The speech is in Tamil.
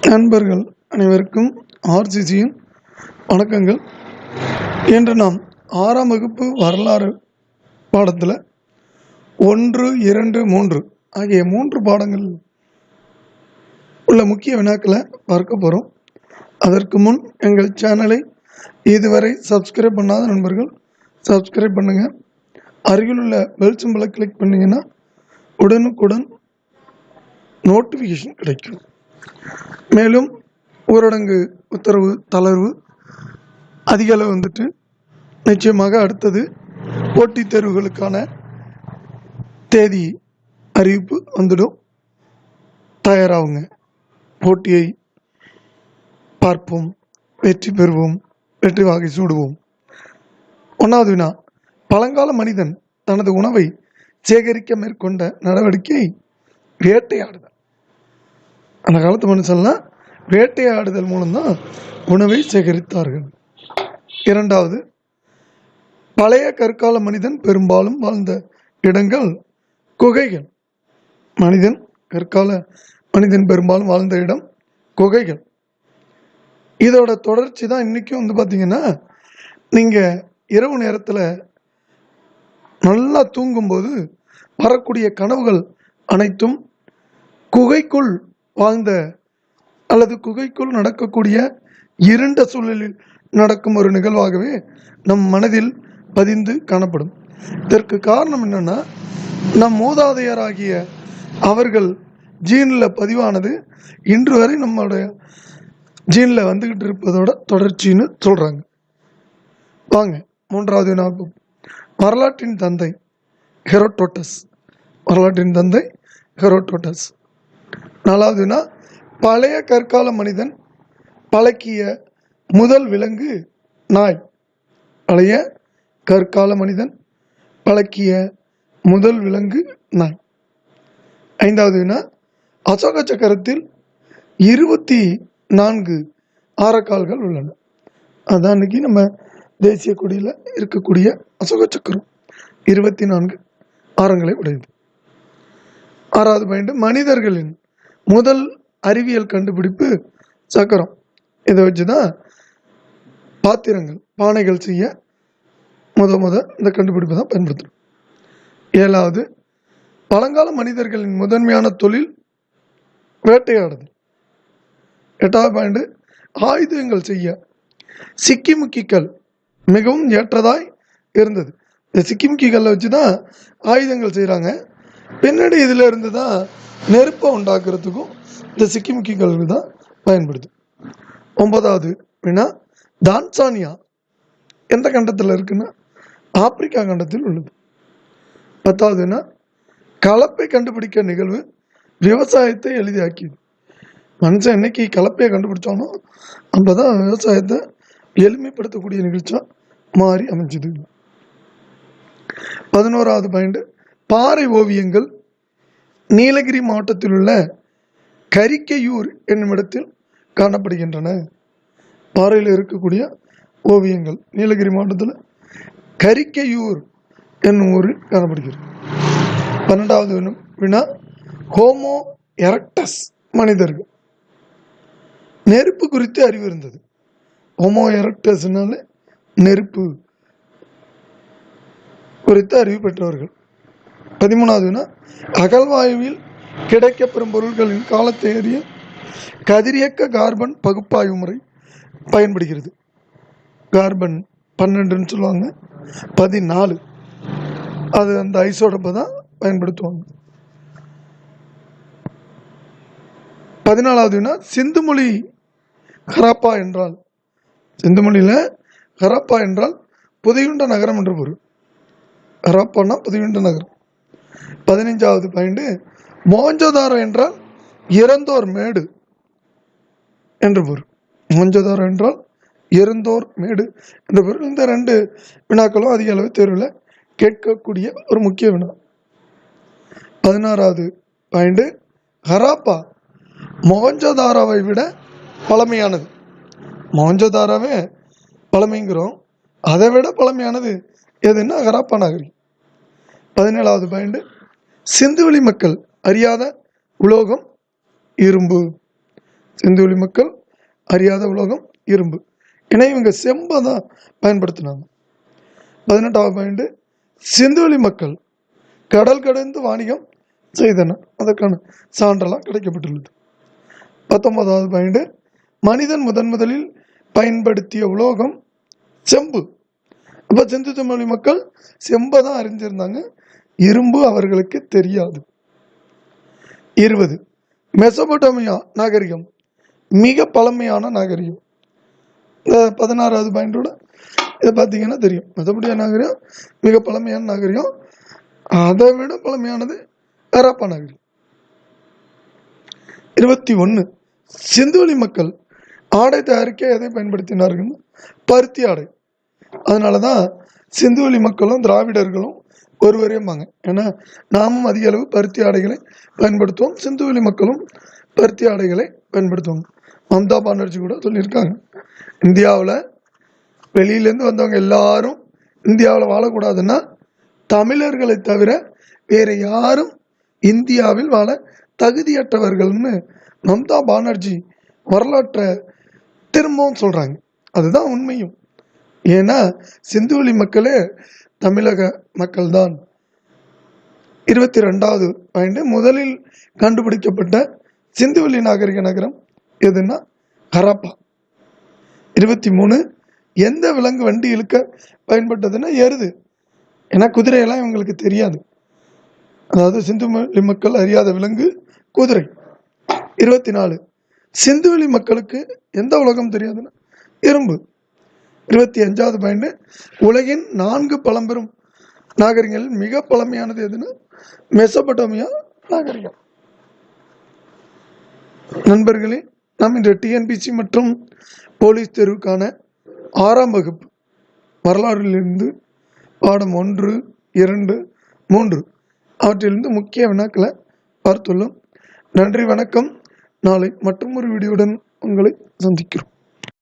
நண்பர்கள் அனைவருக்கும் ஆர்சிசியின் வணக்கங்கள். இன்று நாம் 6ஆம் வகுப்பு வரலாறு பாடத்தில் 1, 2, 3 ஆகிய 3 பாடங்கள் உள்ள முக்கிய வினாக்களை பார்க்க போகிறோம். அதற்கு முன் எங்கள் சேனலை இதுவரை சப்ஸ்கிரைப் பண்ணாத நண்பர்கள் சப்ஸ்கிரைப் பண்ணுங்கள். அருகிலுள்ள பெல் சிம்பலை கிளிக் பண்ணிங்கன்னா உடனுக்குடன் நோட்டிஃபிகேஷன் கிடைக்கும். மேலும் ஊரடங்கு உத்தரவு தளர்வு அதிக அளவு வந்துட்டு நிச்சயமாக அடுத்தது போட்டித் தேர்வுகளுக்கான தேதி அறிவிப்பு வந்துடும். தயாராகுங்க. போட்டியை பார்ப்போம், வெற்றி பெறுவோம், வெற்றி வாகை சூடுவோம். 1வது வினா, பழங்கால மனிதன் தனது உணவை சேகரிக்க மேற்கொண்ட நடவடிக்கை வேட்டையாடுதல். அந்த காலத்து மனுஷன்லாம் வேட்டையாடுதல் மூலம்தான் உணவை சேகரித்தார்கள். 2வது, பழைய கற்கால மனிதன் பெரும்பாலும் வாழ்ந்த இடங்கள் குகைகள். மனிதன் பெரும்பாலும் வாழ்ந்த இடம் குகைகள். இதோட தொடர்ச்சி தான் இன்னைக்கும் பார்த்தீங்கன்னா, நீங்கள் இரவு நேரத்தில் நல்லா தூங்கும்போது வரக்கூடிய கனவுகள் அனைத்தும் குகைக்குள் வாழ்ந்த அல்லது குகைக்குள் நடக்கக்கூடிய இருண்ட சூழலில் நடக்கும் ஒரு நிகழ்வாகவே நம் மனதில் பதிந்து காணப்படும். இதற்கு காரணம் என்னன்னா, நம் மூதாதையராகிய அவர்கள் ஜீனில் பதிவானது இன்று வரை நம்மளுடைய ஜீனில் வந்துகிட்டு இருப்பதோட தொடர்ச்சின்னு சொல்றாங்க. வாங்க 3வது வினாவுக்கு. வரலாற்றின் தந்தை ஹெரோடோட்டஸ். 4வது வினா, பழைய கற்கால மனிதன் பழக்கிய முதல் விலங்கு நாய். பழைய கற்கால மனிதன் பழக்கிய முதல் விலங்கு நாய். 5வது வினா, அசோக சக்கரத்தில் 24 ஆரக்கால்கள் உள்ளன. அதான் இன்னைக்கு நம்ம தேசிய கொடியில் இருக்கக்கூடிய அசோக சக்கரம் 24 ஆரங்களை உடையது. 6வது பாயிண்ட், மனிதர்களின் முதல் அறிவியல் கண்டுபிடிப்பு சக்கரம். இதை வச்சுதான் பாத்திரங்கள், பானைகள் செய்ய இந்த கண்டுபிடிப்பு தான் பயன்படுத்தணும். 7வது, பழங்கால மனிதர்களின் முதன்மையான தொழில் வேட்டையாடுதல். 8வது பாயிண்ட், ஆயுதங்கள் செய்ய சிக்கிமுக்கிகள் மிகவும் ஏற்றதாய் இருந்தது. இந்த சிக்கிமுக்கிகளை வச்சுதான் ஆயுதங்கள் செய்யறாங்க. பின்னாடி இதுல இருந்து தான் நெருப்பை உண்டாக்குறதுக்கும் இந்த சிக்கிமுக்கிகள் தான் பயன்படுது. 9வது வினா, தான்சானியா எந்த கண்டத்தில் இருக்குன்னா ஆப்பிரிக்கா கண்டத்தில் உள்ளது. 10வது வினா, கலப்பை கண்டுபிடிக்க நிகழ்வு விவசாயத்தை எளிதாக்கியது. மனுஷன் என்னைக்கு கலப்பையை கண்டுபிடிச்சானோ அப்பதான் விவசாயத்தை எளிமைப்படுத்தக்கூடிய நிகழ்ச்சியா மாறி அமைஞ்சது. 11வது பாயிண்ட், பாறை ஓவியங்கள் நீலகிரி மாவட்டத்தில் உள்ள கரிக்கையூர் என்னும் இடத்தில் காணப்படுகின்றன. பாறையில் இருக்கக்கூடிய ஓவியங்கள் நீலகிரி மாவட்டத்தில் கரிக்கையூர் என்னும் ஊரில் காணப்படுகிறது. 12வது வினா, ஹோமோ எரக்டஸ் மனிதர்கள் நெருப்பு குறித்து அறிவு இருந்தது. ஹோமோ எரக்டஸ்னால நெருப்பு குறித்து அறிவு பெற்றவர்கள். 13வது வினா, அகழ்வாய்வில் கிடைக்கப்பெறும் பொருட்களின் காலத்தை அறிய கதிரியக்க கார்பன் பகுப்பாய்வு முறை பயன்படுகிறது. கார்பன் 12ன்னு சொல்லுவாங்க, 14 அது அந்த ஐசோடப்பை தான் பயன்படுத்துவாங்க. 14வது வினா, சிந்துமொழி ஹரப்பா என்றால், சிந்துமொழியில ஹரப்பா என்றால் புதையுண்ட நகரம் என்று பொருள். ஹரப்பானா புதையுண்ட நகரம். 15வது பாயிண்ட், மோஞ்சதாரோ என்றால் இறந்தோர் மேடு என்று பொருள். மோஞ்சதாரோ என்றால் இறந்தோர் மேடு என்ற பொருள். இந்த 2 வினாக்களும் அதிக அளவு தேர்வில் கேட்கக்கூடிய ஒரு முக்கிய வினா. 16வது பாயிண்ட், ஹராப்பா மோஞ்சதாராவை விட பழமையானது. மோஞ்சதாராவே பழமைங்கிறோம், அதை விட பழமையானது எதுன்னா ஹராப்பா நகரி. 17வது பாயிண்ட், சிந்துவெளி மக்கள் அறியாத உலோகம் இரும்பு. சிந்துவெளி மக்கள் அறியாத உலோகம் இரும்பு. ஏன்னா இவங்க செம்பை தான் பயன்படுத்தினாங்க. 18வது பாயிண்ட், சிந்துவெளி மக்கள் கடல் கடந்து வாணிகம் செய்தனர். அதற்கான சான்றெல்லாம் கிடைக்கப்பட்டுள்ளது. 19வது பாயிண்ட், மனிதன் முதலில் பயன்படுத்திய உலோகம் செம்பு. அப்போ சிந்து சமவெளி மக்கள் செம்பை தான் அறிஞ்சிருந்தாங்க, இரும்பு அவர்களுக்கு தெரியாது. 20, மெசபடோமியா நாகரிகம் மிக பழமையான நாகரிகம். இந்த 16வது பாயிண்டோட இதை பார்த்தீங்கன்னா தெரியும். மெசபடோமியா நாகரிகம் மிக பழமையான நாகரிகம். அதை விட பழமையானது ஹரப்பா நாகரிகம். 21, சிந்துவெளி மக்கள் ஆடை தயாரிக்க எதை பயன்படுத்தினார்கள்? பருத்தி ஆடை. அதனால தான் சிந்துவெளி மக்களும் திராவிடர்களும் ஒருவரேம்பாங்க. ஏன்னா நாமும் அதிக அளவு பருத்தி ஆடைகளை பயன்படுத்துவோம், சிந்துவெளி மக்களும் பருத்தி ஆடைகளை பயன்படுத்துவாங்க. மம்தா பானர்ஜி கூட சொல்லியிருக்காங்க, இந்தியாவில் வெளியிலேருந்து வந்தவங்க எல்லாரும் இந்தியாவில் வாழக்கூடாதுன்னா தமிழர்களை தவிர வேறு யாரும் இந்தியாவில் வாழ தகுதியற்றவர்கள்னு மம்தா பானர்ஜி வரலாற்றை திரும்பவும் சொல்கிறாங்க. அதுதான் உண்மையும். ஏன்னா சிந்துவெளி மக்களே தமிழக மக்கள் தான். 22வது பாயிண்ட், முதலில் கண்டுபிடிக்கப்பட்ட சிந்துவெளி நாகரிக நகரம் எதுன்னா ஹரப்பா. 23, எந்த விலங்கு வண்டி இழுக்க பயன்பட்டதுன்னா எருது. ஏன்னா குதிரையெல்லாம் இவங்களுக்கு தெரியாது. அதாவது சிந்துவெளி மக்கள் அறியாத விலங்கு குதிரை. 24, சிந்துவெளி மக்களுக்கு எந்த உலகம் தெரியாதுன்னா இரும்பு. 25வது பாயிண்ட், உலகின் 4 பழம்பெரும் நாகரிகங்களில் மிக பழமையானது எதுன்னா மெசபடோமியா நாகரிகம். நண்பர்களே, நாம் இன்று டிஎன்பிசி மற்றும் போலீஸ் தேர்வுக்கான 6ஆம் வகுப்பு வரலாறிலிருந்து பாடம் 1, 2, 3 அவற்றிலிருந்து முக்கிய வினாக்களை பார்த்துள்ளோம். நன்றி, வணக்கம். நாளை மற்றொரு வீடியோவுடன் உங்களை சந்திக்கிறோம்.